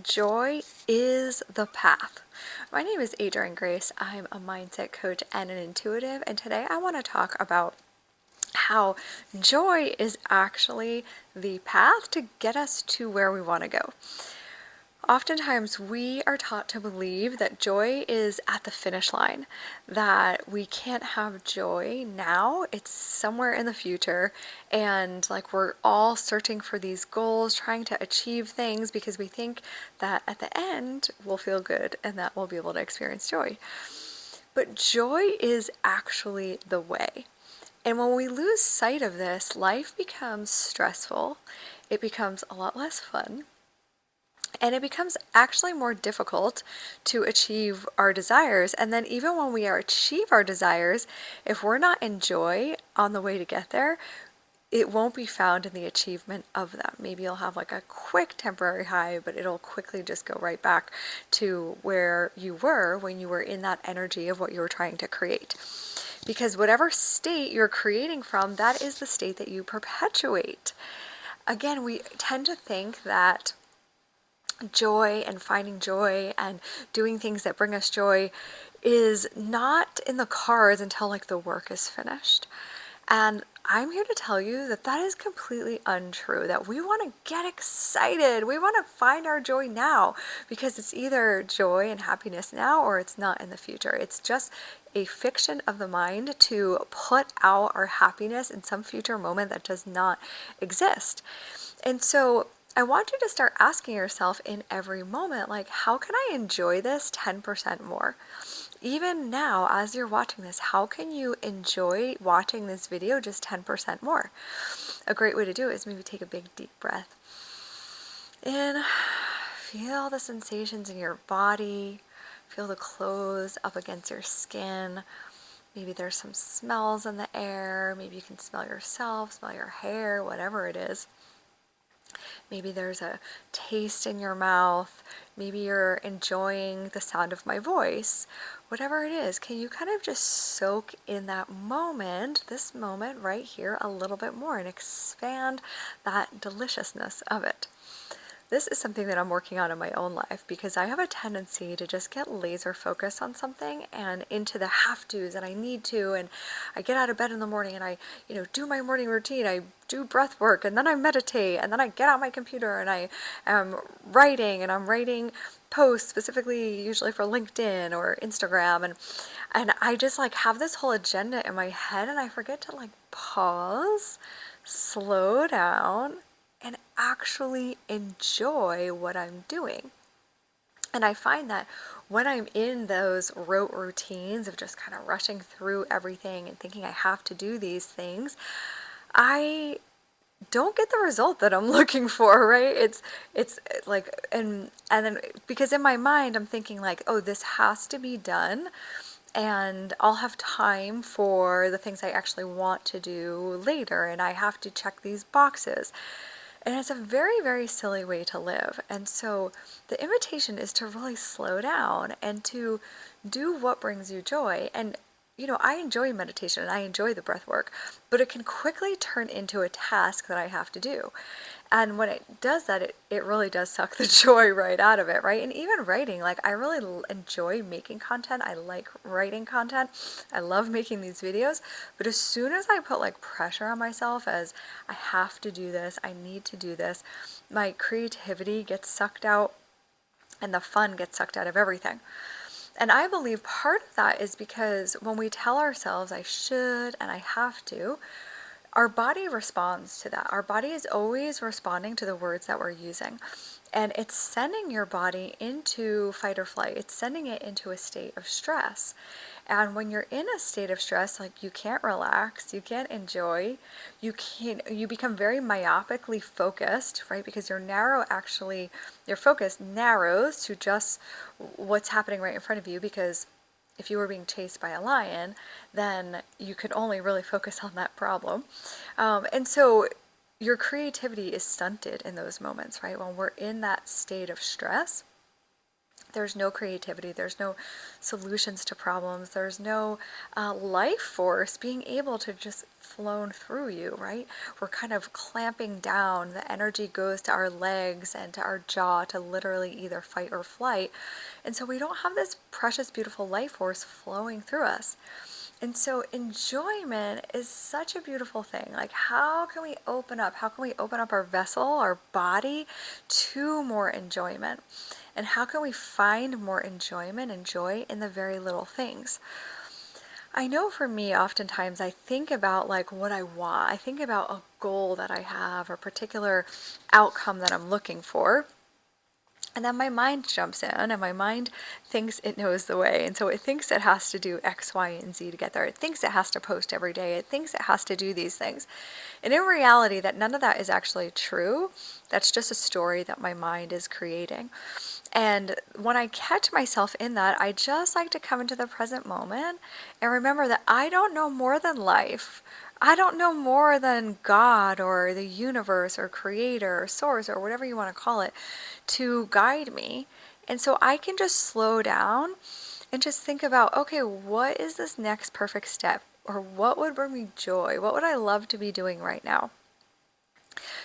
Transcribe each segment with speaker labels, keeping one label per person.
Speaker 1: Joy is the path. My name is Adrienne Grace. I'm a mindset coach and an intuitive, and today I want to talk about how joy is actually the path to get us to where we want to go. Oftentimes, we are taught to believe that joy is at the finish line, that we can't have joy now, it's somewhere in the future, and like we're all searching for these goals, trying to achieve things because we think that at the end we'll feel good and that we'll be able to experience joy. But joy is actually the way. And when we lose sight of this, life becomes stressful, it becomes a lot less fun, and it becomes actually more difficult to achieve our desires. And then even when we achieve our desires, if we're not in joy on the way to get there, it won't be found in the achievement of them. Maybe you'll have like a quick temporary high, but it'll quickly just go right back to where you were when you were in that energy of what you were trying to create. Because whatever state you're creating from, that is the state that you perpetuate. Again, we tend to think that joy and finding joy and doing things that bring us joy is not in the cards until like the work is finished. And I'm here to tell you that that is completely untrue, that we want to get excited. We want to find our joy now because it's either joy and happiness now or it's not in the future. It's just a fiction of the mind to put out our happiness in some future moment that does not exist. And so I want you to start asking yourself in every moment, like, how can I enjoy this 10% more? Even now, as you're watching this, how can you enjoy watching this video just 10% more? A great way to do it is maybe take a big deep breath in, feel the sensations in your body, feel the clothes up against your skin. Maybe there's some smells in the air, maybe you can smell yourself, smell your hair, whatever it is. Maybe there's a taste in your mouth. Maybe you're enjoying the sound of my voice. Whatever it is, can you kind of just soak in that moment, this moment right here, a little bit more and expand that deliciousness of it? This is something that I'm working on in my own life because I have a tendency to just get laser focused on something and into the have to's and I need to, and I get out of bed in the morning and I, do my morning routine. I do breath work and then I meditate and then I get out my computer and I am writing and I'm writing posts specifically usually for LinkedIn or Instagram, and I just like have this whole agenda in my head and I forget to like pause, slow down, and actually enjoy what I'm doing. And I find that when I'm in those rote routines of just kind of rushing through everything and thinking I have to do these things, I don't get the result that I'm looking for, right? It's like and then because in my mind I'm thinking like, oh, this has to be done and I'll have time for the things I actually want to do later and I have to check these boxes. And it's a very, very silly way to live. And so the invitation is to really slow down and to do what brings you joy. And, I enjoy meditation and I enjoy the breath work, but it can quickly turn into a task that I have to do. And when it does that, it really does suck the joy right out of it, right? And even writing, like I really enjoy making content. I like writing content. I love making these videos. But as soon as I put like pressure on myself as I have to do this, I need to do this, my creativity gets sucked out and the fun gets sucked out of everything. And I believe part of that is because when we tell ourselves I should and I have to, our body responds to that. Our body is always responding to the words that we're using. And it's sending your body into fight or flight. It's sending it into a state of stress. And when you're in a state of stress, like you can't relax, you can't enjoy, you become very myopically focused, right? Because your focus narrows to just what's happening right in front of you, because if you were being chased by a lion, then you could only really focus on that problem. And so your creativity is stunted in those moments, right? When we're in that state of stress, There's no creativity, there's no solutions to problems, there's no life force being able to just flow through you, right? We're kind of clamping down. The energy goes to our legs and to our jaw to literally either fight or flight. And so we don't have this precious, beautiful life force flowing through us. And so enjoyment is such a beautiful thing. Like, how can we open up? How can we open up our vessel, our body, to more enjoyment? And how can we find more enjoyment and joy in the very little things? I know for me, oftentimes I think about like what I want. I think about a goal that I have, or a particular outcome that I'm looking for. And then my mind jumps in, and my mind thinks it knows the way. And so it thinks it has to do X, Y, and Z to get there. It thinks it has to post every day. It thinks it has to do these things. And in reality, that none of that is actually true. That's just a story that my mind is creating. And when I catch myself in that, I just like to come into the present moment and remember that I don't know more than life. I don't know more than God or the universe or creator or source or whatever you want to call it to guide me. And so I can just slow down and just think about, okay, what is this next perfect step? Or what would bring me joy? What would I love to be doing right now?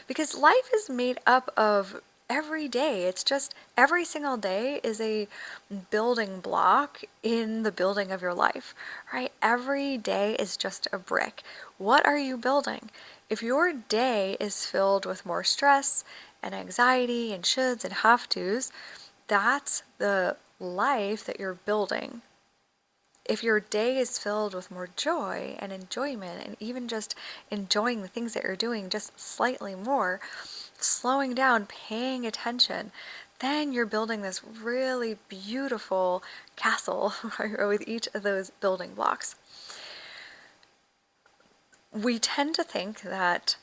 Speaker 1: Because life is made up of every day. It's just every single day is a building block in the building of your life, right? Every day is just a brick. What are you building? If your day is filled with more stress and anxiety and shoulds and have tos, that's the life that you're building. If your day is filled with more joy and enjoyment, and even just enjoying the things that you're doing just slightly more, slowing down, paying attention, then you're building this really beautiful castle with each of those building blocks. We tend to think that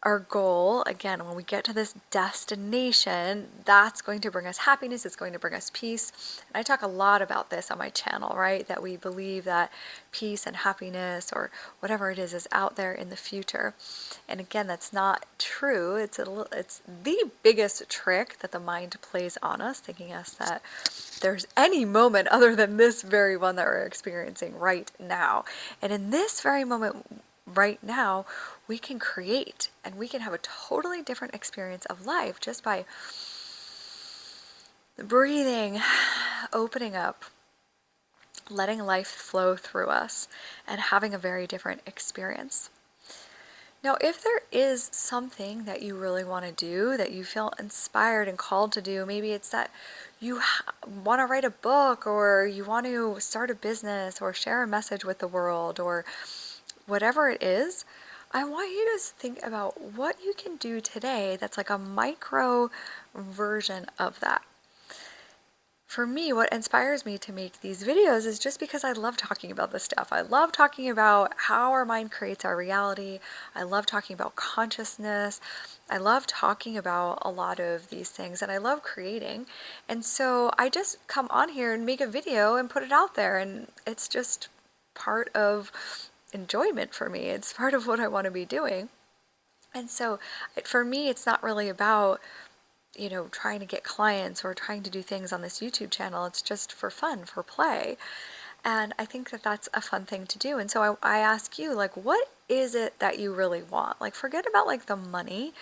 Speaker 1: our goal, again, when we get to this destination, that's going to bring us happiness, it's going to bring us peace. And I talk a lot about this on my channel, right? That we believe that peace and happiness or whatever it is out there in the future. And again, that's not true. It's the biggest trick that the mind plays on us, thinking us that there's any moment other than this very one that we're experiencing right now. And in this very moment right now, we can create and we can have a totally different experience of life just by breathing, opening up, letting life flow through us, and having a very different experience. Now, if there is something that you really want to do, that you feel inspired and called to do, maybe it's that you want to write a book, or you want to start a business, or share a message with the world, or whatever it is, I want you to think about what you can do today that's like a micro version of that. For me, what inspires me to make these videos is just because I love talking about this stuff. I love talking about how our mind creates our reality. I love talking about consciousness. I love talking about a lot of these things, and I love creating. And so I just come on here and make a video and put it out there, and it's just part of enjoyment for me. It's part of what I want to be doing. And so for me, it's not really about, trying to get clients or trying to do things on this YouTube channel. It's just for fun, for play. And I think that that's a fun thing to do. And so I ask you, like, what is it that you really want? Like, forget about like the money,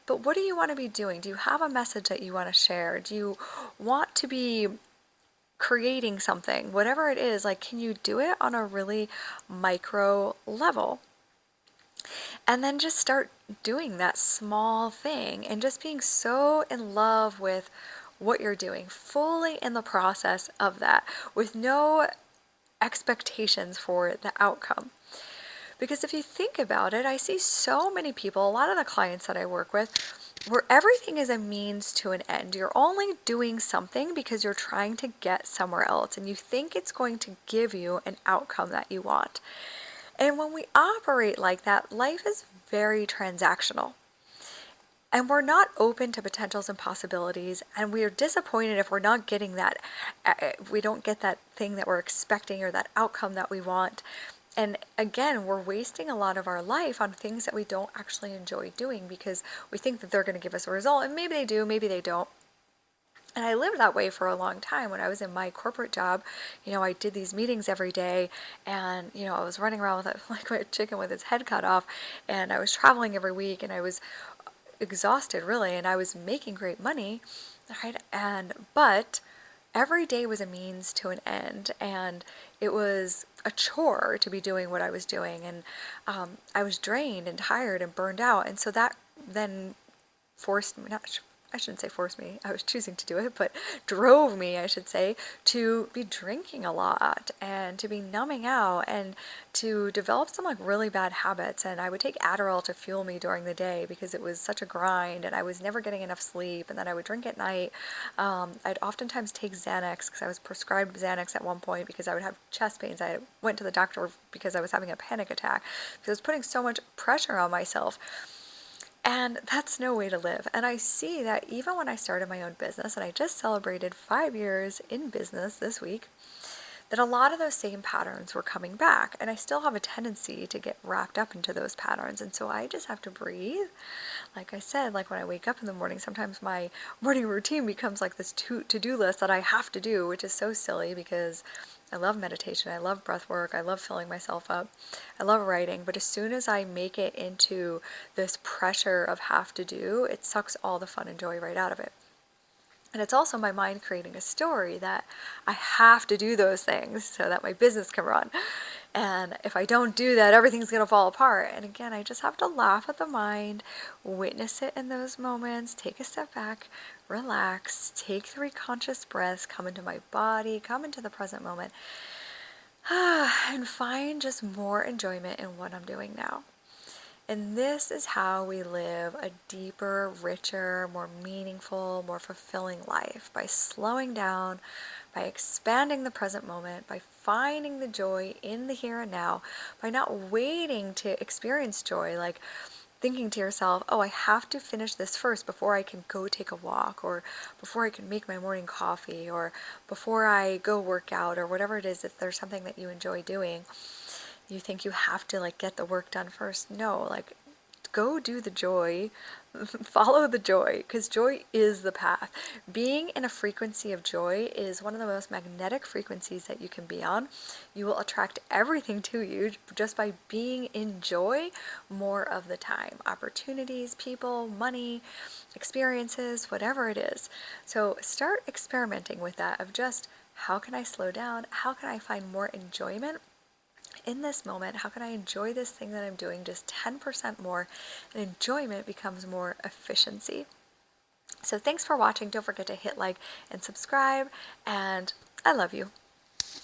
Speaker 1: but what do you want to be doing? Do you have a message that you want to share? Do you want to be creating something, whatever it is? Like, can you do it on a really micro level? And then just start doing that small thing and just being so in love with what you're doing, fully in the process of that, with no expectations for the outcome. Because if you think about it, I see so many people, a lot of the clients that I work with, where everything is a means to an end. You're only doing something because you're trying to get somewhere else, and you think it's going to give you an outcome that you want. And when we operate like that, life is very transactional. And we're not open to potentials and possibilities, and we are disappointed if we're not getting that, we don't get that thing that we're expecting or that outcome that we want. And again, we're wasting a lot of our life on things that we don't actually enjoy doing because we think that they're going to give us a result. And maybe they do, maybe they don't. And I lived that way for a long time. When I was in my corporate job, I did these meetings every day, and, I was running around with like a chicken with its head cut off, and I was traveling every week, and I was exhausted really, and I was making great money, right? But every day was a means to an end, and it was a chore to be doing what I was doing, and I was drained and tired and burned out, and so that then forced me, not, I shouldn't say forced me, I was choosing to do it, but drove me, I should say, to be drinking a lot and to be numbing out and to develop some like really bad habits. And I would take Adderall to fuel me during the day because it was such a grind and I was never getting enough sleep. And then I would drink at night. I'd oftentimes take Xanax because I was prescribed Xanax at one point because I would have chest pains. I went to the doctor because I was having a panic attack because I was putting so much pressure on myself. And that's no way to live. And I see that even when I started my own business, and I just celebrated 5 years in business this week, that a lot of those same patterns were coming back. And I still have a tendency to get wrapped up into those patterns. And so I just have to breathe. Like I said, like when I wake up in the morning, sometimes my morning routine becomes like this to-do list that I have to do, which is so silly because I love meditation, I love breath work, I love filling myself up, I love writing, but as soon as I make it into this pressure of have to do, it sucks all the fun and joy right out of it. And it's also my mind creating a story that I have to do those things so that my business can run. And if I don't do that, everything's going to fall apart. And again, I just have to laugh at the mind, witness it in those moments, take a step back, relax, take 3 conscious breaths, come into my body, come into the present moment, and find just more enjoyment in what I'm doing now. And this is how we live a deeper, richer, more meaningful, more fulfilling life, by slowing down, by expanding the present moment, by finding the joy in the here and now, by not waiting to experience joy, like thinking to yourself, oh, I have to finish this first before I can go take a walk, or before I can make my morning coffee, or before I go work out, or whatever it is, if there's something that you enjoy doing. You think you have to like get the work done first. No, like go do the joy, follow the joy, because joy is the path. Being in a frequency of joy is one of the most magnetic frequencies that you can be on. You will attract everything to you just by being in joy more of the time. Opportunities, people, money, experiences, whatever it is. So start experimenting with that of just how can I slow down? How can I find more enjoyment in this moment? How can I enjoy this thing that I'm doing just 10% more? And enjoyment becomes more efficiency. So thanks for watching. Don't forget to hit like and subscribe, and I love you.